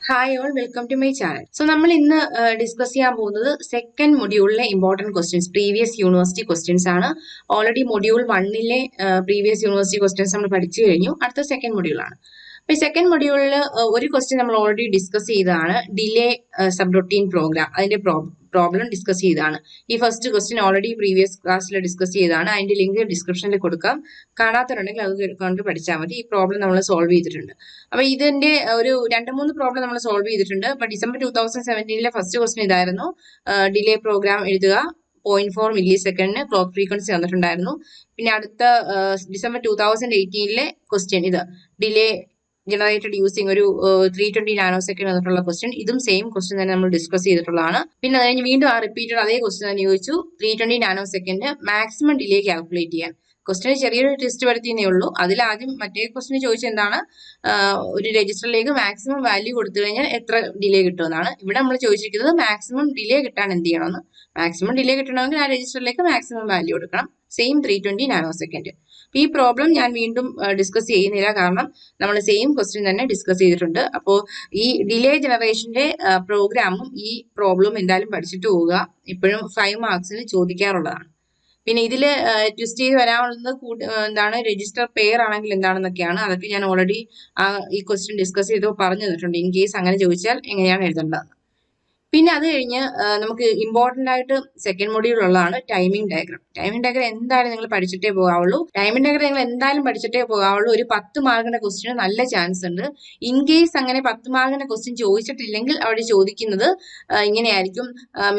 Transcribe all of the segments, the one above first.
Hi all, welcome to my channel. So നമ്മൾ ഇന്ന് discuss ചെയ്യാൻ പോകുന്നത് സെക്കൻഡ് മൊഡ്യൂളിലെ important questions, previous university questions ആണ്. Already module 1 previous university questions നമ്മൾ പഠിച്ചു കഴിഞ്ഞു. അടുത്ത സെക്കൻഡ് മൊഡ്യൂളാണ്. അപ്പോൾ ഈ സെക്കൻഡ് മൊഡ്യൂളിൽ ഒരു ക്വസ്റ്റ്യൻ നമ്മൾ ഓൾറെഡി ഡിസ്കസ് ചെയ്തതാണ്, ഡിലേ സബ് റൊട്ടീൻ പ്രോഗ്രാം. അതിന്റെ പ്രോബ്ലം ഡിസ്കസ് ചെയ്തതാണ്. ഈ ഫസ്റ്റ് ക്വസ്റ്റ്യൻ ഓൾറെഡി പ്രീവിയസ് ക്ലാസ്സിൽ ഡിസ്കസ് ചെയ്തതാണ്. അതിന്റെ ലിങ്ക് ഡിസ്ക്രിപ്ഷനിൽ കൊടുക്കാം. കാണാത്തവരുണ്ടെങ്കിൽ അത് കണ്ട് പഠിച്ചാൽ മതി. ഈ പ്രോബ്ലം നമ്മൾ സോൾവ് ചെയ്തിട്ടുണ്ട്. അപ്പൊ ഇതിന്റെ ഒരു 2-3 പ്രോബ്ലം നമ്മൾ സോൾവ് ചെയ്തിട്ടുണ്ട്. അപ്പൊ ഡിസംബർ 2017 ഫസ്റ്റ് ക്വസ്റ്റ്യൻ ഇതായിരുന്നു, ഡിലേ പ്രോഗ്രാം എഴുതുക, 0.4 മില്ലി സെക്കൻഡിന് ക്ലോക്ക് ഫ്രീക്വൻസി തന്നിട്ടുണ്ടായിരുന്നു. പിന്നെ അടുത്ത ഡിസംബർ 2018 ക്വസ്റ്റ്യൻ ഇത്, ഡിലേ ജനറേറ്റഡ് യൂസിങ് ഒരു 320 നാനോ സെക്കൻഡ് വന്നിട്ടുള്ള ക്വസ്റ്റ്യൻ. ഇതും സെയിം ക്വസ്റ്റ്യൻ തന്നെ നമ്മൾ ഡിസ്കസ് ചെയ്തിട്ടുള്ളതാണ്. പിന്നെ അത് കഴിഞ്ഞ് വീണ്ടും ആ റിപ്പീറ്റഡ് അതേ ക്വസ്റ്റ്യൻ തന്നെ ചോദിച്ചു, 320 nano second maximum delay calculate ചെയ്യാൻ. ക്വസ്റ്റിന് ചെറിയൊരു ടെസ്റ്റ് വരുത്തിയേ ഉള്ളൂ. അതിലാദ്യം മറ്റേ ക്വസ്റ്റിന് ചോദിച്ചത് എന്താണ്, ഒരു രജിസ്റ്ററിലേക്ക് മാക്സിമം വാല്യൂ കൊടുത്തു കഴിഞ്ഞാൽ എത്ര ഡിലേ കിട്ടുമെന്നാണ്. ഇവിടെ നമ്മൾ ചോദിച്ചിരിക്കുന്നത് മാക്സിമം ഡിലേ കിട്ടാൻ എന്ത് ചെയ്യണമെന്ന്. മാക്സിമം ഡിലേ കിട്ടണമെങ്കിൽ ആ രജിസ്റ്ററിലേക്ക് മാക്സിമം വാല്യൂ കൊടുക്കണം. Same 320 nano second. ഈ പ്രോബ്ലം ഞാൻ വീണ്ടും ഡിസ്കസ് ചെയ്യുന്നില്ല, കാരണം നമ്മൾ സെയിം ക്വസ്റ്റ്യൻ തന്നെ ഡിസ്കസ് ചെയ്തിട്ടുണ്ട്. അപ്പോൾ ഈ ഡിലേ ജനറേഷന്റെ പ്രോഗ്രാമും ഈ പ്രോബ്ലം എന്തായാലും പഠിച്ചിട്ട് പോവുക. ഇപ്പോഴും 5 മാർക്സിന് ചോദിക്കാറുള്ളതാണ്. പിന്നെ ഇതില് ട്വിസ്റ്റ് ചെയ്ത് വരാനുള്ളത് എന്താണ്, രജിസ്റ്റർ പെയർ ആണെങ്കിൽ എന്താണെന്നൊക്കെയാണ്. അതൊക്കെ ഞാൻ ഓൾറെഡി ഈ ക്വസ്റ്റ്യൻ ഡിസ്കസ് ചെയ്തപ്പോൾ പറഞ്ഞു തന്നിട്ടുണ്ട്. ഇൻ കേസ് അങ്ങനെ ചോദിച്ചാൽ എങ്ങനെയാണ് എഴുതേണ്ടത്. പിന്നെ അത് കഴിഞ്ഞ് നമുക്ക് ഇമ്പോർട്ടന്റ് ആയിട്ട് സെക്കൻഡ് മൊഡ്യൂൾ ഉള്ളതാണ് ടൈമിംഗ് ഡയഗ്രാം. ടൈമിംഗ് ഡയഗ്രാം എന്തായാലും നിങ്ങൾ പഠിച്ചിട്ടേ പോകാവുള്ളൂ. ടൈമിംഗ് ഡയഗ്രാം നിങ്ങൾ എന്തായാലും പഠിച്ചിട്ടേ പോകാവുള്ളൂ. ഒരു 10 മാർക്കിന്റെ ക്വസ്റ്റ്യന് നല്ല ചാൻസ് ഉണ്ട്. ഇൻ കേസ് അങ്ങനെ 10 മാർക്കിന്റെ ക്വസ്റ്റ്യൻ ചോദിച്ചിട്ടില്ലെങ്കിൽ അവിടെ ചോദിക്കുന്നത് ഇങ്ങനെയായിരിക്കും,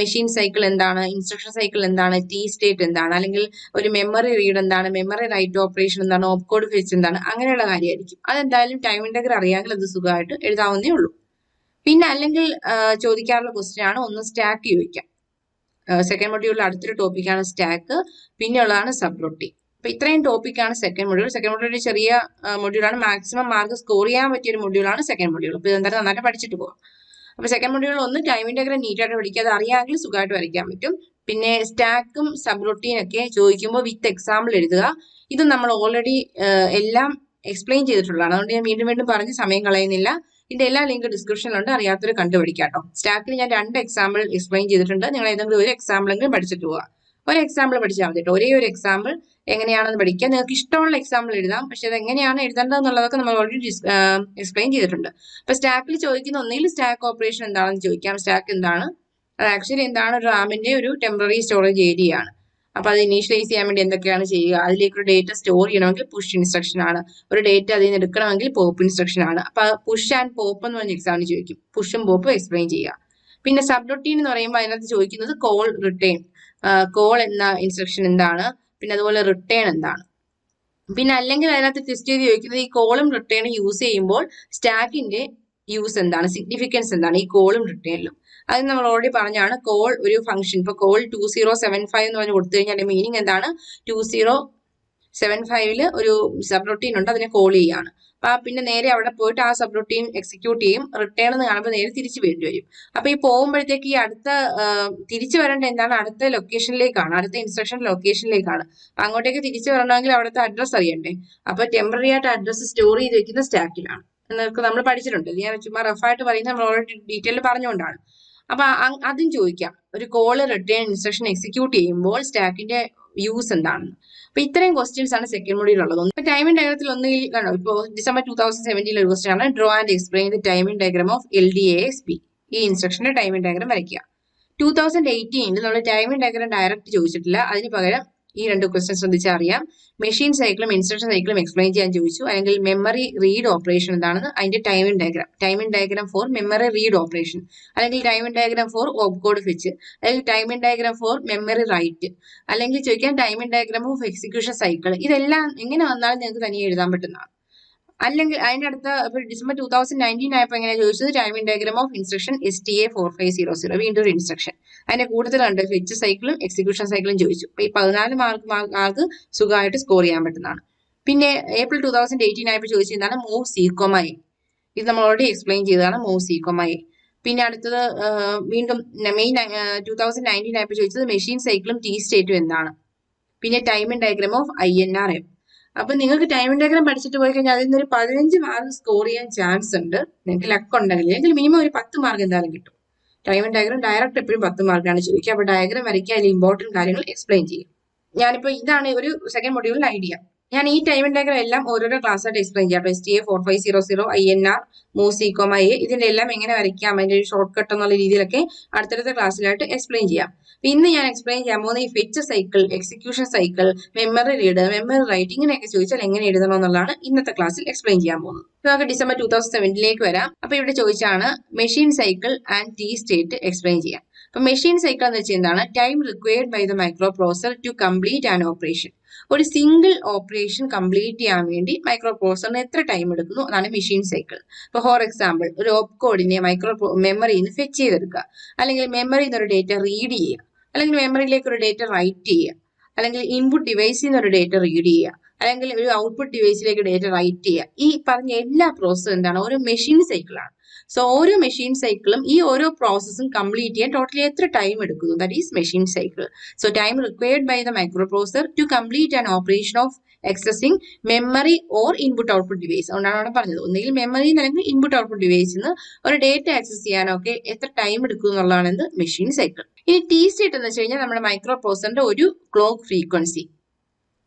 മെഷീൻ സൈക്കിൾ എന്താണ്, ഇൻസ്ട്രക്ഷൻ സൈക്കിൾ എന്താണ്, ടി സ്റ്റേറ്റ് എന്താണ്, അല്ലെങ്കിൽ ഒരു മെമ്മറി റീഡ് എന്താണ്, മെമ്മറി റൈറ്റ് ഓപ്പറേഷൻ എന്താണ്, ഓപ്കോഡ് ഫെച്ച് എന്താണ്, അങ്ങനെയുള്ള കാര്യമായിരിക്കും. അതെന്തായാലും ടൈമിംഗ് ഡയഗ്രാം അറിയാമെങ്കിൽ അത് സുഖമായിട്ട് എഴുതാവുന്നേ ഉള്ളൂ. പിന്നെ അല്ലെങ്കിൽ ചോദിക്കാറുള്ള ക്വസ്റ്റ്യൻ ആണ് ഒന്ന് സ്റ്റാക്ക് ചോദിക്കാം. സെക്കൻഡ് മൊഡ്യൂളിൽ അടുത്തൊരു ടോപ്പിക്കാണ് സ്റ്റാക്ക്. പിന്നെയുള്ളതാണ് sub routine. അപ്പൊ ഇത്രയും ടോപ്പിക്കാണ് സെക്കൻഡ് മൊഡ്യൂൾ. സെക്കൻഡ് മൊഡ്യൂൾ ഒരു ചെറിയ മൊഡ്യൂളാണ്, മാക്സിമം മാർക്ക് സ്കോർ ചെയ്യാൻ പറ്റിയ ഒരു മൊഡ്യൂളാണ് സെക്കൻഡ് മൊഡ്യൂൾ. അപ്പൊ ഇതെന്തായാലും നന്നായിട്ട് പഠിച്ചിട്ട് പോകാം. അപ്പൊ സെക്കൻഡ് മൊഡ്യൂൾ ഒന്ന് ടൈമിംഗ് ഡയഗ്രാം നീറ്റായിട്ട് പഠിക്കുക. അത് അറിയാമെങ്കിൽ സുഖമായിട്ട് വരയ്ക്കാൻ പറ്റും. പിന്നെ സ്റ്റാക്കും സബ് റൊട്ടീൻ ഒക്കെ ചോദിക്കുമ്പോൾ വിത്ത് എക്സാമ്പിൾ എഴുതുക. ഇത് നമ്മൾ ഓൾറെഡി എല്ലാം എക്സ്പ്ലെയിൻ ചെയ്തിട്ടുള്ളതാണ്. അതുകൊണ്ട് ഞാൻ വീണ്ടും വീണ്ടും പറഞ്ഞ് സമയം കളയുന്നില്ല. ഇതിന്റെ എല്ലാ ലിങ്ക് ഡിസ്ക്രിപ്ഷനിലുണ്ട്, അറിയാത്തൊരു കണ്ടുപിടിക്കാട്ടോ. സ്റ്റാക്കിൽ ഞാൻ 2 എക്സാമ്പിൾ എക്സ്പ്ലെയിൻ ചെയ്തിട്ടുണ്ട്. നിങ്ങൾ ഏതെങ്കിലും ഒരു എക്സാമ്പിൾ എങ്കിലും പഠിച്ചിട്ട് പോവുക. ഒരു എക്സാമ്പിൾ പഠിച്ചാൽ മതി കേട്ടോ. ഒരേ ഒരു എക്സാമ്പിൾ എങ്ങനെയാണെന്ന് പഠിക്കുക. നിങ്ങൾക്ക് ഇഷ്ടമുള്ള എക്സാമ്പിൾ എഴുതാം, പക്ഷെ അത് എങ്ങനെയാണ് എഴുതേണ്ടത് എന്നുള്ളതൊക്കെ നമ്മൾ ഓൾറെഡി എക്സ്പ്ലെയിൻ ചെയ്തിട്ടുണ്ട്. അപ്പൊ സ്റ്റാക്കിൽ ചോദിക്കുന്ന ഒന്നുകിൽ സ്റ്റാക്ക് ഓപ്പറേഷൻ എന്താണെന്ന് ചോദിക്കാം. സ്റ്റാക്ക് എന്താണ്, അത് ആക്ച്വലി എന്താണ്, ഒരു റാമിന്റെ ഒരു ടെമ്പററി സ്റ്റോറേജ് ഏരിയ ആണ്. അപ്പൊ അത് ഇനീഷ്യലൈസ് ചെയ്യാൻ വേണ്ടി എന്തൊക്കെയാണ് ചെയ്യുക, അതിലേക്ക് ഒരു ഡേറ്റ സ്റ്റോർ ചെയ്യണമെങ്കിൽ പുഷ് ഇൻസ്ട്രക്ഷൻ ആണ്, ഒരു ഡേറ്റ അതിൽ നിന്ന് എടുക്കണമെങ്കിൽ പോപ്പ് ഇൻസ്ട്രക്ഷൻ ആണ്. അപ്പൊ പുഷ് ആൻഡ് പോപ്പ് എന്ന് പറഞ്ഞ എക്സാമിന് ചോദിക്കും. പുഷും പോപ്പും എക്സ്പ്ലെയിൻ ചെയ്യുക. പിന്നെ സബ് റൊട്ടീൻ എന്ന് പറയുമ്പോൾ അതിനകത്ത് ചോദിക്കുന്നത് കോൾ റിട്ടേൺ, കോൾ എന്ന ഇൻസ്ട്രക്ഷൻ എന്താണ്, പിന്നെ അതുപോലെ റിട്ടേൺ എന്താണ്. പിന്നെ അല്ലെങ്കിൽ അതിനകത്ത് ടെസ്റ്റ് ചെയ്ത് ചോദിക്കുന്നത് ഈ കോളും റിട്ടേണും യൂസ് ചെയ്യുമ്പോൾ സ്റ്റാക്കിന്റെ യൂസ് എന്താണ്, സിഗ്നിഫിക്കൻസ് എന്താണ് ഈ കോളും റിട്ടേണിലും. അത് നമ്മൾ ഓൾറെഡി പറഞ്ഞാണ്. കോൾ ഒരു ഫംഗ്ഷൻ, ഇപ്പൊ കോൾ 2075 എന്ന് പറഞ്ഞ് കൊടുത്തു കഴിഞ്ഞാൽ മീനിങ് എന്താണ്, 2075 ഒരു സബ് റൊട്ടീൻ ഉണ്ട്, അതിനെ കോൾ ചെയ്യാണ്. അപ്പൊ പിന്നെ നേരെ അവിടെ പോയിട്ട് ആ സബ് റൊട്ടീൻ എക്സിക്യൂട്ട് ചെയ്യും. റിട്ടേൺ എന്ന് കാണുമ്പോൾ നേരെ തിരിച്ചു വേണ്ടി വരും. അപ്പൊ ഈ പോകുമ്പോഴത്തേക്ക് ഈ അടുത്ത തിരിച്ചു വരേണ്ട എന്താണ്, അടുത്ത ലൊക്കേഷനിലേക്കാണ്, അടുത്ത ഇൻസ്ട്രക്ഷൻ ലൊക്കേഷനിലേക്കാണ്. അപ്പൊ അങ്ങോട്ടേക്ക് തിരിച്ചു വരണമെങ്കിൽ അവിടുത്തെ അഡ്രസ് അറിയണ്ടേ. അപ്പൊ ടെമ്പററി ആയിട്ട് അഡ്രസ് സ്റ്റോർ ചെയ്ത് വെക്കുന്ന സ്റ്റാക്കിലാണ് എന്നൊക്കെ നമ്മൾ പഠിച്ചിട്ടുണ്ട്. ഞാൻ ചുമ്മാ റഫായിട്ട് പറയുന്നത് നമ്മൾ ഓൾറെഡി ഡീറ്റെയിൽ പറഞ്ഞുകൊണ്ടാണ്. അപ്പൊ അതും ചോദിക്കാം, ഒരു കോള് റിട്ടേൺ ഇൻസ്ട്രക്ഷൻ എക്സിക്യൂട്ട് ചെയ്യുമ്പോൾ സ്റ്റാക്കിന്റെ യൂസ് എന്താണെന്ന്. അപ്പൊ ഇത്രയും ക്വസ്റ്റ്യൻസ് ആണ് സെക്കൻഡ് മൊഡ്യൂൾ ഉള്ളത്. ഇപ്പൊ ടൈമിംഗ് ഡയഗ്രത്തിൽ ഒന്നുകിൽ കണ്ടോ, ഇപ്പൊ ഡിസംബർ 2017 ഒരു ക്വസ്റ്റ്യൻ ആണ്, draw and explain the timing diagram of LDASP. ഈ ഇൻസ്ട്രക്ഷന്റെ ടൈമിംഗ് ഡയഗ്രാം വരയ്ക്കുക. 2018 നമ്മൾ ടൈമിംഗ് ഡയഗ്രാം ഡയറക്റ്റ് ചോദിച്ചിട്ടില്ല. അതിന് പകരം ഈ 2 ക്വസ്റ്റ്യൻ ശ്രദ്ധിച്ചാൽ അറിയാം. മെഷീൻ സൈക്കിളും ഇൻസ്ട്രക്ഷൻ സൈക്കിളും എക്സ്പ്ലെയിൻ ചെയ്യാൻ ചോദിച്ചു. അല്ലെങ്കിൽ മെമ്മറി റീഡ് ഓപ്പറേഷൻ എന്താണെന്ന്, അതിന്റെ timing diagram for memory read operation, അല്ലെങ്കിൽ timing diagram for opcode fetch, അല്ലെങ്കിൽ timing diagram for memory write, അല്ലെങ്കിൽ ചോദിക്കാൻ timing diagram of execution cycle. ഇതെല്ലാം എങ്ങനെ വന്നാലും നിങ്ങൾക്ക് തനിയെ എഴുതാൻ പറ്റുന്നതാണ്. അല്ലെങ്കിൽ അതിന്റെ അടുത്ത ഡിസംബർ 2019 ആയപ്പോൾ എങ്ങനെ ചോദിച്ചത്, timing diagram of instruction STA4500, വീണ്ടും ഒരു ഇൻസ്ട്രക്ഷൻ. അതിന്റെ കൂടുതൽ കണ്ട് ഫെച്ച് സൈക്കിളും എക്സിക്യൂഷൻ സൈക്കിളും ചോദിച്ചു. അപ്പൊ ഈ 14 മാർക്ക് സുഖമായിട്ട് സ്കോർ ചെയ്യാൻ പറ്റുന്നതാണ്. പിന്നെ ഏപ്രിൽ 2018 ആയപ്പോൾ ചോദിച്ചതാണ് മൂവ് സീക്കോമായി. ഇത് നമ്മൾ ഓൾറെഡി എക്സ്പ്ലെയിൻ ചെയ്തതാണ്, മൂവ് സീക്കോമായി. പിന്നെ അടുത്തത് വീണ്ടും മെയ് 2019 ആയപ്പോൾ ചോദിച്ചത് മെഷീൻ സൈക്കിളും ടി സ്റ്റേറ്റും എന്താണ്. പിന്നെ ടൈമിംഗ് ഡയഗ്രാം ഓഫ് INRM. അപ്പൊ നിങ്ങൾക്ക് ടൈമിംഗ് ഡയഗ്രാം പഠിച്ചിട്ട് പോയി കഴിഞ്ഞാൽ അതിൽ നിന്ന് ഒരു 15 മാർക്ക് സ്കോർ ചെയ്യാൻ ചാൻസ് ഉണ്ട്. നിങ്ങൾക്ക് ലക്ക് ഉണ്ടെങ്കിൽ അല്ലെങ്കിൽ മിനിമം ഒരു 10 മാർക്ക് എന്തായാലും കിട്ടും. ടൈമിംഗ് ഡയഗ്രാം ഡയറക്റ്റ് എപ്പോഴും 10 മാർക്കാണ് ചോദിക്കുക. അപ്പൊ ഡയഗ്രാം വരയ്ക്കുക, അതിൽ ഇമ്പോർട്ടന്റ് കാര്യങ്ങൾ എക്സ്പ്ലെയിൻ ചെയ്യും. ഞാനിപ്പോ ഇതാണ് ഒരു സെക്കൻഡ് മൊഡ്യൂളിൽ ഐഡിയ. ഞാൻ ഈ ടൈമിംഗ് ഡയഗ്രാം എല്ലാം ഓരോരോ ക്ലാസ് ആയിട്ട് എക്സ്പ്ലെയിൻ ചെയ്യാം. STA 4500 INR മൂസികോമ ഇതിന്റെ എല്ലാം എങ്ങനെ വരയ്ക്കാം, അതിന്റെ ഒരു ഷോർട്ട് കട്ട് എന്നുള്ള രീതിയിലൊക്കെ അടുത്തടുത്ത ക്ലാസ്സിലായിട്ട് എക്സ്പ്ലെയിൻ ചെയ്യാം. ഇന്ന് ഞാൻ എക്സ്പ്ലെയിൻ ചെയ്യാൻ പോകുന്ന ഈ fetch cycle, execution cycle, memory read, memory right ഇങ്ങനെയൊക്കെ ചോദിച്ചാൽ എങ്ങനെ എഴുതണം എന്നുള്ളതാണ് ഇന്നത്തെ ക്ലാസ്സിൽ എക്സ്പ്ലെയിൻ ചെയ്യാൻ പോകുന്നത്. നമുക്ക് ഡിസംബർ 2007 വരാം. അപ്പൊ ഇവിടെ ചോദിച്ചാണ് machine cycle and T state explain ചെയ്യാം. അപ്പൊ മെഷീൻ സൈക്കിൾ എന്ന് വെച്ചാൽ എന്താണ്? Time required by the microprocessor to complete an operation. ഒരു സിംഗിൾ ഓപ്പറേഷൻ കംപ്ലീറ്റ് ചെയ്യാൻ വേണ്ടി മൈക്രോ പ്രോസസറിന് എത്ര ടൈം എടുക്കുന്നു അതാണ് മെഷീൻ സൈക്കിൾ. ഇപ്പൊ ഫോർ എക്സാമ്പിൾ, ഒരു ഓപ്കോഡിനെ മെമ്മറിയിൽ നിന്ന് ഫെച്ച് ചെയ്തെടുക്കുക, അല്ലെങ്കിൽ മെമ്മറിയിൽ നിന്ന് ഒരു ഡേറ്റ റീഡ് ചെയ്യുക, അല്ലെങ്കിൽ മെമ്മറിയിലേക്ക് ഒരു ഡേറ്റ റൈറ്റ് ചെയ്യുക, അല്ലെങ്കിൽ ഇൻപുട്ട് ഡിവൈസിൽ നിന്ന് ഒരു ഡേറ്റ റീഡ് ചെയ്യുക, അല്ലെങ്കിൽ ഒരു ഔട്ട്പുട്ട് ഡിവൈസിലേക്ക് ഡേറ്റ റൈറ്റ് ചെയ്യുക. ഈ പറഞ്ഞ എല്ലാ പ്രോസസ്സും എന്താണ്? ഒരു മെഷീൻ സൈക്കിളാണ്. സോ ഓരോ മെഷീൻ സൈക്കിളും ഈ ഓരോ പ്രോസസ്സും കംപ്ലീറ്റ് ചെയ്യാൻ ടോട്ടലി എത്ര ടൈം എടുക്കുന്നു? That is machine cycle. So time required by the microprocessor to complete an operation of accessing memory or input output device. അതുകൊണ്ടാണ് അവിടെ പറഞ്ഞത് ഒന്നുകിൽ മെമ്മറി അല്ലെങ്കിൽ ഇൻപുട്ട് ഔട്ട്പുട്ട് ഡിവൈസിൽ നിന്ന് ഒരു ഡേറ്റ ആക്സസ് ചെയ്യാനൊക്കെ എത്ര ടൈം എടുക്കും എന്നുള്ളതാണ് എന്ത്? Machine cycle. ഇനി ടി സ്റ്റേറ്റ് എന്ന് വെച്ച് കഴിഞ്ഞാൽ നമ്മുടെ മൈക്രോ പ്രോസസറിന്റെ ഒരു ക്ലോക്ക് ഫ്രീക്വൻസി.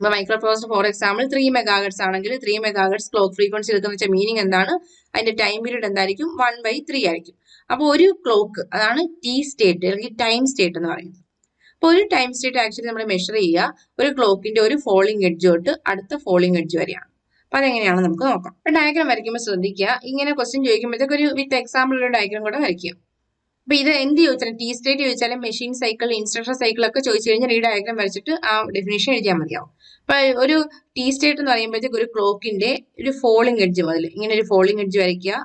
ഇപ്പൊ micro processor for example 3 MHz ആണെങ്കിൽ 3 MHz ക്ലോക്ക് ഫ്രീക്വൻസി എടുക്കുന്ന വെച്ചാൽ മീനിങ് എന്താണ്? അതിന്റെ ടൈം പീരീഡ് എന്തായിരിക്കും? 1/3 ആയിരിക്കും. അപ്പൊ ഒരു ക്ലോക്ക്, അതാണ് ടി സ്റ്റേറ്റ് അല്ലെങ്കിൽ ടൈം സ്റ്റേറ്റ് എന്ന് പറയുന്നത്. അപ്പൊ ഒരു ടൈം സ്റ്റേറ്റ് ആക്ച്വലി നമ്മൾ മെഷർ ചെയ്യുക ഒരു ക്ലോക്കിന്റെ ഒരു ഫോളിംഗ് എഡ്ജ് തൊട്ട് അടുത്ത ഫോളിംഗ് എഡ്ജ് വരെയാണ്. അപ്പൊ അതെങ്ങനെയാണ് നമുക്ക് നോക്കാം. അപ്പൊ ഡയഗ്രാം വരയ്ക്കുമ്പോൾ ശ്രദ്ധിക്കുക, ഇങ്ങനെ ക്വസ്റ്റ്യൻ ചോദിക്കുമ്പോഴത്തേക്ക് ഒരു വിത്ത് എക്സാമ്പിൾ ഒരു ഡയഗ്രാം കൂടെ വരയ്ക്കുക. അപ്പൊ ഇത് എന്ത് ചോദിച്ചാലും ടി സ്റ്റേറ്റ് ചോദിച്ചാലും മെഷീൻ സൈക്കിൾ, ഇൻസ്ട്രക്ഷൻ സൈക്കിൾ ഒക്കെ ചോദിച്ചു കഴിഞ്ഞാൽ ഈ ഡയഗ്രാം വരച്ചിട്ട് ആ ഡെഫിനേഷൻ എഴുതിയാൽ മതിയാവും. അപ്പൊ ഒരു ടി സ്റ്റേറ്റ് എന്ന് പറയുമ്പോഴത്തേക്ക് ഒരു ക്ലോക്കിന്റെ ഒരു ഫോളിംഗ് എഡ്ജ് മുതൽ ഇങ്ങനെ ഒരു ഫോളിംഗ് എഡ്ജ് വരയ്ക്കുക,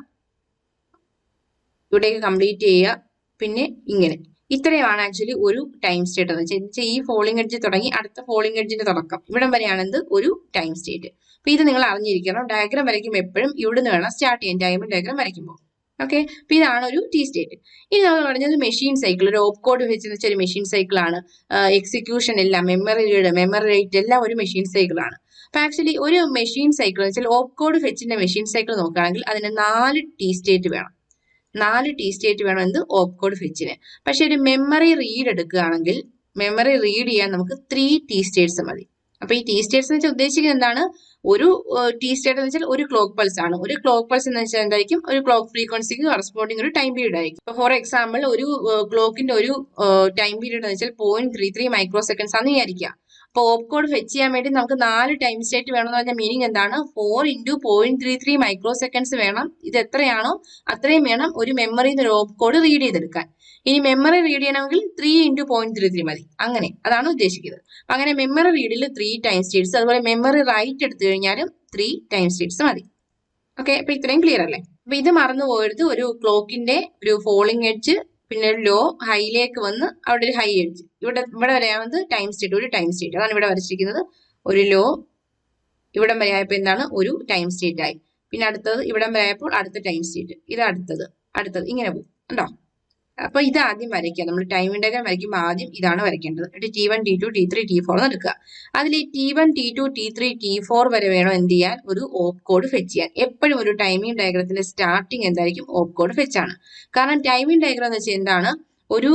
ഇവിടേക്ക് കംപ്ലീറ്റ് ചെയ്യുക, പിന്നെ ഇങ്ങനെ. ഇത്രയാണ് ആക്ച്വലി ഒരു ടൈം സ്റ്റേറ്റ് എന്ന് വെച്ചാൽ ഈ ഫോളിംഗ് എഡ്ജ് തുടങ്ങി അടുത്ത ഫോളിംഗ് എഡ്ജിന്റെ തുടക്കം ഇവിടം വരെയാണെന്ത്? ഒരു ടൈം സ്റ്റേറ്റ്. അപ്പൊ ഇത് നിങ്ങൾ അറിഞ്ഞിരിക്കണം. ഡയഗ്രാം വരയ്ക്കുമ്പോൾ എപ്പോഴും ഇവിടുന്ന് വേണം സ്റ്റാർട്ട് ചെയ്യാൻ ടൈം ഡയഗ്രാം വരയ്ക്കുമ്പോൾ. ഓക്കെ, അപ്പൊ ഇതാണ് ഒരു ടി സ്റ്റേറ്റ്. ഇനി നമ്മൾ പറഞ്ഞത് മെഷീൻ സൈക്കിൾ, ഒരു ഓപ്കോഡ് വെച്ച് ഒരു മെഷീൻ സൈക്കിൾ ആണ്. എക്സിക്യൂഷൻ എല്ലാം, മെമ്മറി റീഡ്, മെമ്മറി റൈറ്റ് എല്ലാം ഒരു മെഷീൻ സൈക്കിൾ ആണ്. അപ്പൊ ആക്ച്വലി ഒരു മെഷീൻ സൈക്കിൾ എന്ന് വെച്ചാൽ ഓപ്കോഡ് ഫെച്ചിന്റെ മെഷീൻ സൈക്കിൾ നോക്കുകയാണെങ്കിൽ അതിന് 4 ടി സ്റ്റേറ്റ് വേണം. 4 ടി സ്റ്റേറ്റ് വേണം എന്ത്? ഓപ്കോഡ് ഫെച്ചിന്. പക്ഷെ ഒരു മെമ്മറി റീഡ് എടുക്കുകയാണെങ്കിൽ മെമ്മറി റീഡ് ചെയ്യാൻ നമുക്ക് 3 ടി സ്റ്റേറ്റ്സ് മതി. അപ്പൊ ഈ ടി സ്റ്റേറ്റ്സ് എന്ന് വെച്ചാൽ ഉദ്ദേശിക്കുന്നത് എന്താണ്? ഒരു ടി സ്റ്റേറ്റ് എന്ന് വെച്ചാൽ ഒരു ക്ലോക്ക് പൾസ് ആണ്. ഒരു ക്ലോക്ക് പൾസ് എന്ന് വെച്ചാൽ എന്തായിരിക്കും? ഒരു ക്ലോക്ക് ഫ്രീക്വൻസിക്ക് കറസ്പോണ്ടിങ് ഒരു ടൈം പീരീഡ് ആയിരിക്കും. ഇപ്പൊ ഫോർ എക്സാമ്പിൾ ഒരു ക്ലോക്കിന്റെ ഒരു ടൈം പീരീഡ് എന്ന് വെച്ചാൽ 0.33 മൈക്രോ സെക്കൻഡ്സ് ആണെന്ന് വിചാരിക്കുക. അപ്പൊ ഓപ്കോഡ് ഫെച്ച് ചെയ്യാൻ വേണ്ടി നമുക്ക് 4 ടൈം സ്റ്റേറ്റ് വേണമെന്ന് പറഞ്ഞാൽ മീനിങ് എന്താണ്? 4 × 0.33 മൈക്രോ സെക്കൻഡ്സ് വേണം. ഇത് എത്രയാണോ അത്രയും വേണം ഒരു മെമ്മറിയിൽ നിന്ന് ഒരു ഓപ്കോഡ് റീഡ് ചെയ്തെടുക്കാൻ. ഇനി മെമ്മറി റീഡ് ചെയ്യണമെങ്കിൽ 3 × 0.33 മതി. അങ്ങനെ, അതാണ് ഉദ്ദേശിക്കുന്നത്. അപ്പൊ അങ്ങനെ മെമ്മറി റീഡിൽ 3 ടൈം സ്റ്റേറ്റ്സ്, അതുപോലെ മെമ്മറി റൈറ്റ് എടുത്തു കഴിഞ്ഞാലും 3 ടൈം സ്റ്റേറ്റ്സ് മതി. ഓക്കെ, അപ്പൊ ഇത്രയും ക്ലിയർ അല്ലേ? അപ്പൊ ഇത് മറന്നു പോയത് ഒരു ക്ലോക്കിന്റെ ഒരു ഫോളിംഗ് എഡ്ജ്, പിന്നെ ഒരു ലോ ഹൈയിലേക്ക് വന്ന് അവിടെ ഒരു ഹൈ എഡ്ജ്, ഇവിടെ വരെയാവുന്നത് ടൈം സ്റ്റേറ്റ്, ഒരു ടൈം സ്റ്റേറ്റ്. അതാണ് ഇവിടെ വരച്ചിരിക്കുന്നത്. ഒരു ലോ ഇവിടം വരെ ആയപ്പോൾ എന്താണ്? ഒരു ടൈം സ്റ്റേറ്റ് ആയി. പിന്നെ അടുത്തത് ഇവിടം വരെ ആയപ്പോൾ അടുത്ത ടൈം സ്റ്റേറ്റ്, ഇത് അടുത്തത് ഇങ്ങനെ പോകും. ഉണ്ടോ? അപ്പൊ ഇത് ആദ്യം വരയ്ക്കുക. നമ്മൾ ടൈം ഡയഗ്രാം വരയ്ക്കുമ്പോൾ ആദ്യം ഇതാണ് വരയ്ക്കേണ്ടത്. T1, T2, T3, T4 എന്ന് എടുക്കുക. അതിൽ ഈ T1, T2, T3, T4 വരെ വേണം എന്ത് ചെയ്യാൻ? ഒരു ഓപ്പ് കോഡ് ഫെച്ച് ചെയ്യാൻ. എപ്പോഴും ഒരു ടൈമിംഗ് ഡയഗ്രത്തിന്റെ സ്റ്റാർട്ടിങ് എന്തായിരിക്കും? ഓപ്പ് കോഡ് ഫെച്ച് ആണ്. കാരണം ടൈമിംഗ് ഡയഗ്രാം എന്ന് വെച്ചാൽ എന്താണ്? ഒരു